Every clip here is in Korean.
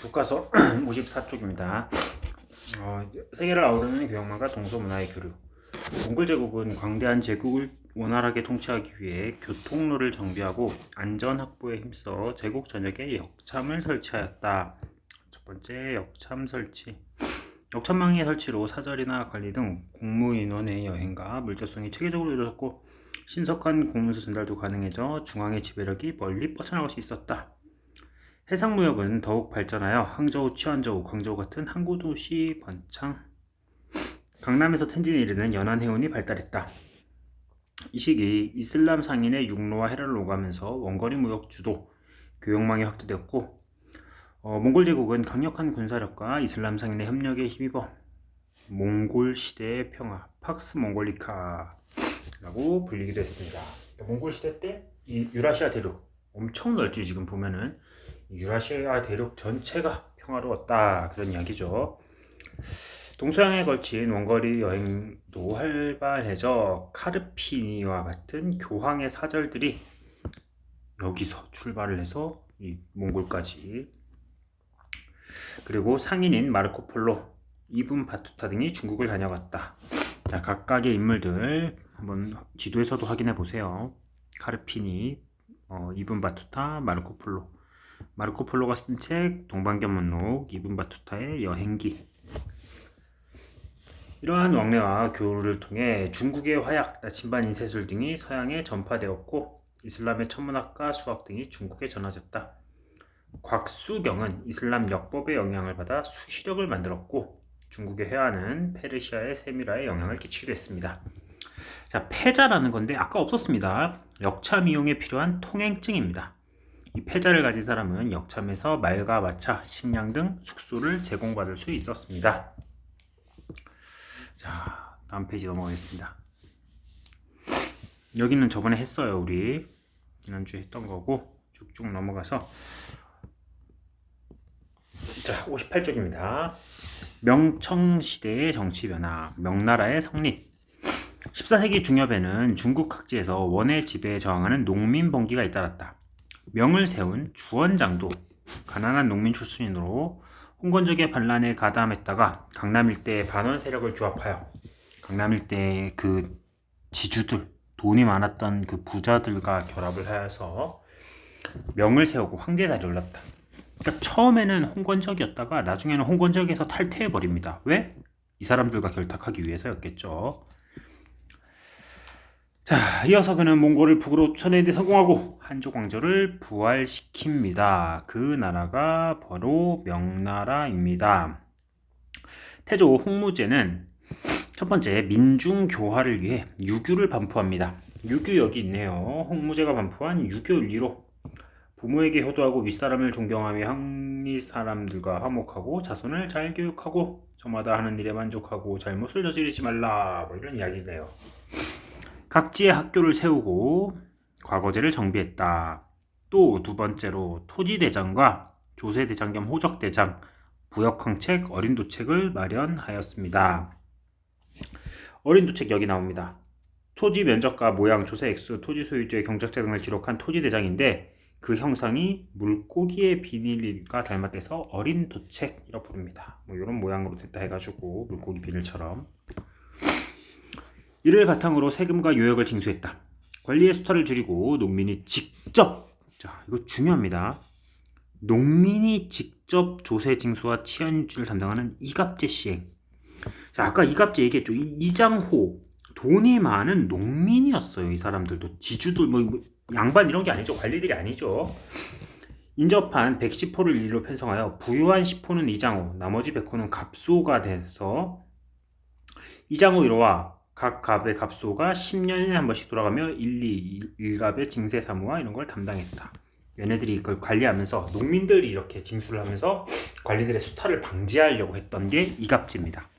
교과서 54쪽입니다. 세계를 아우르는 교양만과 동서문화의 교류. 몽골 제국은 광대한 제국을 원활하게 통치하기 위해 교통로를 정비하고 안전 확보에 힘써 제국 전역에 역참을 설치하였다. 첫 번째, 역참 설치. 역참망의 설치로 사절이나 관리 등 공무인원의 여행과 물자성이 체계적으로 이루어졌고 신속한 공문서 전달도 가능해져 중앙의 지배력이 멀리 뻗쳐나갈 수 있었다. 해상무역은 더욱 발전하여 항저우, 치안저우, 광저우 같은 항구 도시 번창, 강남에서 텐진에 이르는 연안 해운이 발달했다. 이 시기 이슬람 상인의 육로와 해라를 오가면서 원거리 무역 주도, 교역망이 확대되었고 몽골 제국은 강력한 군사력과 이슬람 상인의 협력에 힘입어 몽골 시대의 평화, 팍스 몽골리카라고 불리기도 했습니다. 몽골 시대 때 이 유라시아 대륙 엄청 넓지. 지금 보면은 유라시아 대륙 전체가 평화로웠다, 그런 이야기죠. 동서양에 걸친 원거리 여행도 활발해져 카르피니와 같은 교황의 사절들이 여기서 출발을 해서 이 몽골까지, 그리고 상인인 마르코폴로, 이븐 바투타 등이 중국을 다녀갔다. 자, 각각의 인물들 한번 지도에서도 확인해 보세요. 카르피니, 이븐 바투타, 마르코폴로. 마르코폴로가 쓴 책 동방견문록, 이븐 바투타의 여행기. 이러한 왕래와 교류를 통해 중국의 화약, 나침반, 인쇄술 등이 서양에 전파되었고 이슬람의 천문학과 수학 등이 중국에 전해졌다. 곽수경은 이슬람 역법의 영향을 받아 수시력을 만들었고 중국의 회화는 페르시아의 세미라에 영향을 끼치기도 했습니다. 자, 패자라는 건데 아까 없었습니다. 역참 이용에 필요한 통행증입니다. 이 패자를 가진 사람은 역참에서 말과 마차, 식량 등 숙소를 제공받을 수 있었습니다. 자, 다음 페이지 넘어가겠습니다. 여기는 저번에 했어요. 우리 지난주에 했던 거고 쭉쭉 넘어가서 자, 58쪽입니다. 명청시대의 정치변화, 명나라의 성립. 14세기 중엽에는 중국 각지에서 원의 지배에 저항하는 농민번기가 잇따랐다. 명을 세운 주원장도 가난한 농민 출신으로 홍건적의 반란에 가담했다가 강남 일대의 반원 세력을 규합하여 강남 일대의 그 지주들, 돈이 많았던 그 부자들과 결합을 하여서 명을 세우고 황제 자리에 올랐다. 그러니까 처음에는 홍건적이었다가 나중에는 홍건적에서 탈퇴해버립니다. 왜? 이 사람들과 결탁하기 위해서였겠죠. 자, 이어서 그는 몽골을 북으로 쫓아내는 데 성공하고 한족 왕조를 부활시킵니다. 그 나라가 바로 명나라입니다. 태조 홍무제는 첫 번째 민중교화를 위해 유교를 반포합니다. 유교 여기 있네요. 홍무제가 반포한 유교리로 부모에게 효도하고 윗사람을 존경하며 항리 사람들과 화목하고 자손을 잘 교육하고 저마다 하는 일에 만족하고 잘못을 저지르지 말라, 뭐 이런 이야기네요. 각지의 학교를 세우고 과거제를 정비했다. 또 두 번째로 토지대장과 조세대장 겸 호적대장, 부역황책, 어린도책을 마련하였습니다. 어린도책 여기 나옵니다. 토지 면적과 모양, 조세 액수, 토지 소유주의 경작자 등을 기록한 토지대장인데 그 형상이 물고기의 비닐과 닮았대서 어린도책이라고 부릅니다. 뭐 이런 모양으로 됐다 해가지고 물고기 비닐처럼. 이를 바탕으로 세금과 요역을 징수했다. 관리의 수탈을 줄이고 농민이 직접, 자 이거 중요합니다. 농민이 직접 조세 징수와 치안 유지를 담당하는 이갑제 시행. 자, 아까 이갑제 얘기했죠. 이장호, 돈이 많은 농민이었어요. 이 사람들도 지주들 뭐 양반 이런 게 아니죠. 관리들이 아니죠. 인접한 110호를 일로 편성하여 부유한 10호는 이장호, 나머지 100호는 갑소가 돼서 이장호 1호와 각 갑의 갑소가 10년에 한 번씩 돌아가며 1, 2, 1갑의 징세 사무와 이런 걸 담당했다. 얘네들이 이걸 관리하면서 농민들이 이렇게 징수를 하면서 관리들의 수탈을 방지하려고 했던 게 이갑제입니다.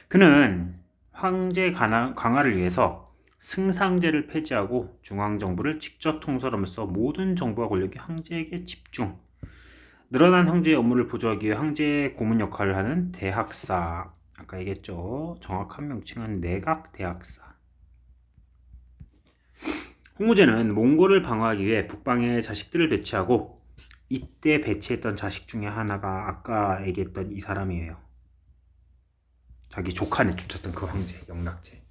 그는 황제 강화를 위해서 승상제를 폐지하고 중앙정부를 직접 통솔하면서 모든 정부와 권력이 황제에게 집중. 늘어난 황제의 업무를 보조하기 위해 황제의 고문 역할을 하는 대학사. 아까 얘기했죠. 정확한 명칭은 내각대학사. 홍무제는 몽골을 방어하기 위해 북방에 자식들을 배치하고 이때 배치했던 자식 중에 하나가 아까 얘기했던 이 사람이에요. 자기 조카네 쫓았던 그 황제 영락제.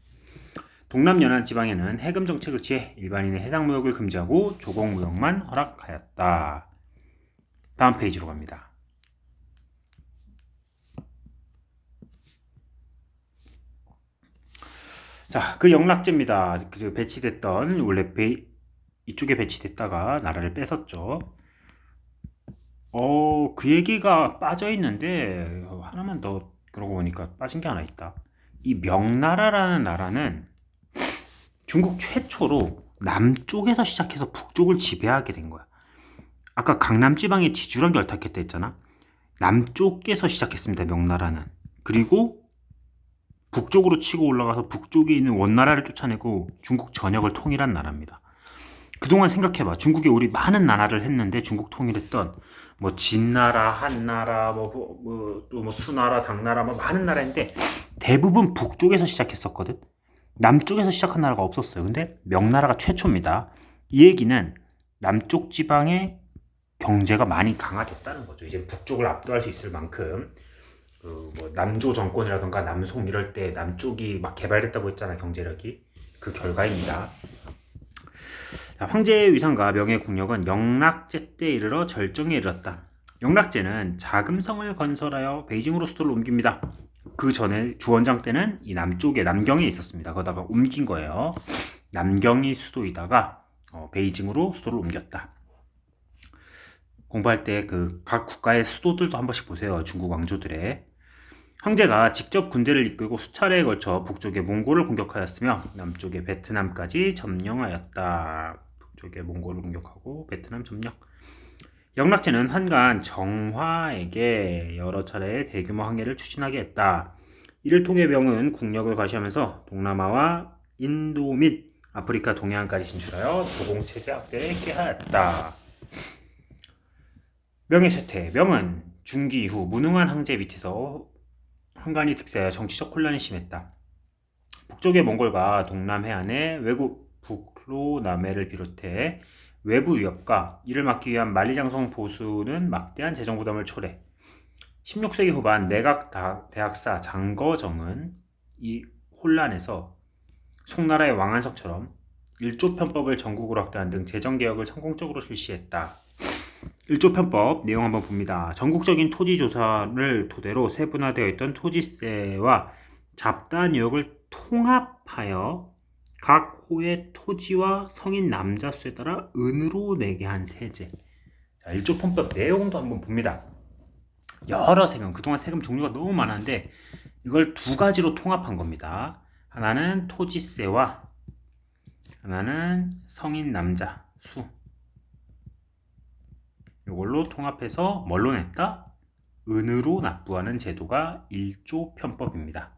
동남연안 지방에는 해금 정책을 취해 일반인의 해상무역을 금지하고 조공무역만 허락하였다. 다음 페이지로 갑니다. 자, 그 영락제입니다. 그 배치됐던 원래 이쪽에 배치됐다가 나라를 뺏었죠. 그 얘기가 빠져 있는데 하나만 더 그러고 보니까 빠진 게 하나 있다. 이 명나라라는 나라는 중국 최초로 남쪽에서 시작해서 북쪽을 지배하게 된 거야. 아까 강남 지방에 지주랑 결탁했다 했잖아. 남쪽에서 시작했습니다. 명나라는. 그리고 북쪽으로 치고 올라가서 북쪽에 있는 원나라를 쫓아내고 중국 전역을 통일한 나라입니다. 그동안 생각해봐. 중국에 우리 많은 나라를 했는데 중국 통일했던 뭐 진나라, 한나라, 또 수나라, 당나라, 많은 나라인데 대부분 북쪽에서 시작했었거든. 남쪽에서 시작한 나라가 없었어요. 근데 명나라가 최초입니다. 이 얘기는 남쪽 지방의 경제가 많이 강화됐다는 거죠. 이제 북쪽을 압도할 수 있을 만큼 뭐 남조 정권이라던가 남송 이럴 때 남쪽이 막 개발됐다고 했잖아. 경제력이. 그 결과입니다. 자, 황제의 위상과 명예 국력은 영락제 때 이르러 절정에 이르렀다. 영락제는 자금성을 건설하여 베이징으로 수도를 옮깁니다. 그 전에 주원장 때는 이 남쪽에 남경에 있었습니다. 거기다가 옮긴 거예요. 남경이 수도이다가 베이징으로 수도를 옮겼다. 공부할 때 그 각 국가의 수도들도 한 번씩 보세요. 중국 왕조들의. 황제가 직접 군대를 이끌고 수차례에 걸쳐 북쪽의 몽골을 공격하였으며 남쪽의 베트남까지 점령하였다. 북쪽의 몽골을 공격하고 베트남 점령. 영락제는 한간 정화에게 여러 차례 대규모 항해를 추진하게 했다. 이를 통해 명은 국력을 과시하면서 동남아와 인도 및 아프리카 동해안까지 진출하여 조공체제 확대에 꾀하였다. 명의 쇠퇴. 명은 중기 이후 무능한 황제 밑에서 한간이 득세하여 정치적 혼란이 심했다. 북쪽의 몽골과 동남 해안의 외국 북로 남해를 비롯해 외부 위협과 이를 막기 위한 만리장성 보수는 막대한 재정 부담을 초래. 16세기 후반 내각 대학사 장거정은 이 혼란에서 송나라의 왕안석처럼 일조편법을 전국으로 확대한 등 재정개혁을 성공적으로 실시했다. 일조편법 내용 한번 봅니다. 전국적인 토지 조사를 토대로 세분화되어 있던 토지세와 잡다한 유역을 통합하여 각 호의 토지와 성인 남자 수에 따라 은으로 내게 한 세제. 자, 일조편법 내용도 한번 봅니다. 여러 세금, 그동안 세금 종류가 너무 많은데 이걸 두 가지로 통합한 겁니다. 하나는 토지세와 하나는 성인 남자 수. 이걸로 통합해서 뭘로 냈다? 은으로 납부하는 제도가 일조편법입니다.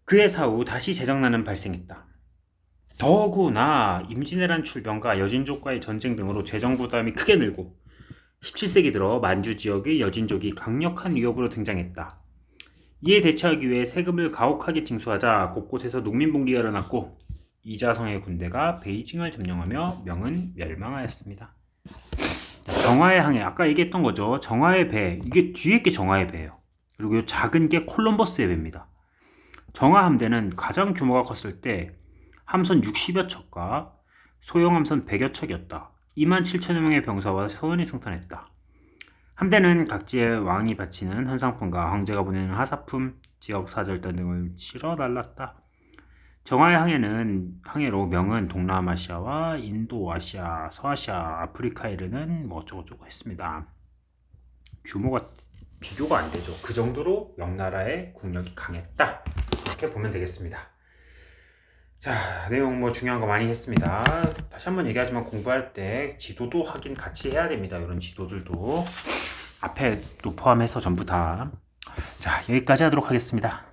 그의 사후 다시 재정난은 발생했다. 더구나 임진왜란 출병과 여진족과의 전쟁 등으로 재정 부담이 크게 늘고 17세기 들어 만주 지역의 여진족이 강력한 위협으로 등장했다. 이에 대처하기 위해 세금을 가혹하게 징수하자 곳곳에서 농민봉기가 일어났고 이자성의 군대가 베이징을 점령하며 명은 멸망하였습니다. 정화의 항해, 아까 얘기했던 거죠. 정화의 배, 이게 뒤에 게 정화의 배예요. 그리고 이 작은 게 콜럼버스의 배입니다. 정화 함대는 가장 규모가 컸을 때 함선 60여 척과 소형 함선 100여 척이었다. 27,000여 명의 병사와 서원이 승탄했다. 함대는 각지의 왕이 바치는 현상품과 황제가 보내는 하사품, 지역 사절단 등을 실어 날랐다. 정화의 항해로 명은 동남아시아와 인도아시아, 서아시아, 아프리카에 이르는 뭐 어쩌고저쩌고 했습니다. 규모가 비교가 안 되죠. 그 정도로 명나라의 국력이 강했다. 이렇게 보면 되겠습니다. 자, 내용 뭐 중요한 거 많이 했습니다. 다시 한번 얘기하지만 공부할 때 지도도 확인 같이 해야 됩니다. 이런 지도들도 앞에 또 포함해서 전부 다. 자, 여기까지 하도록 하겠습니다.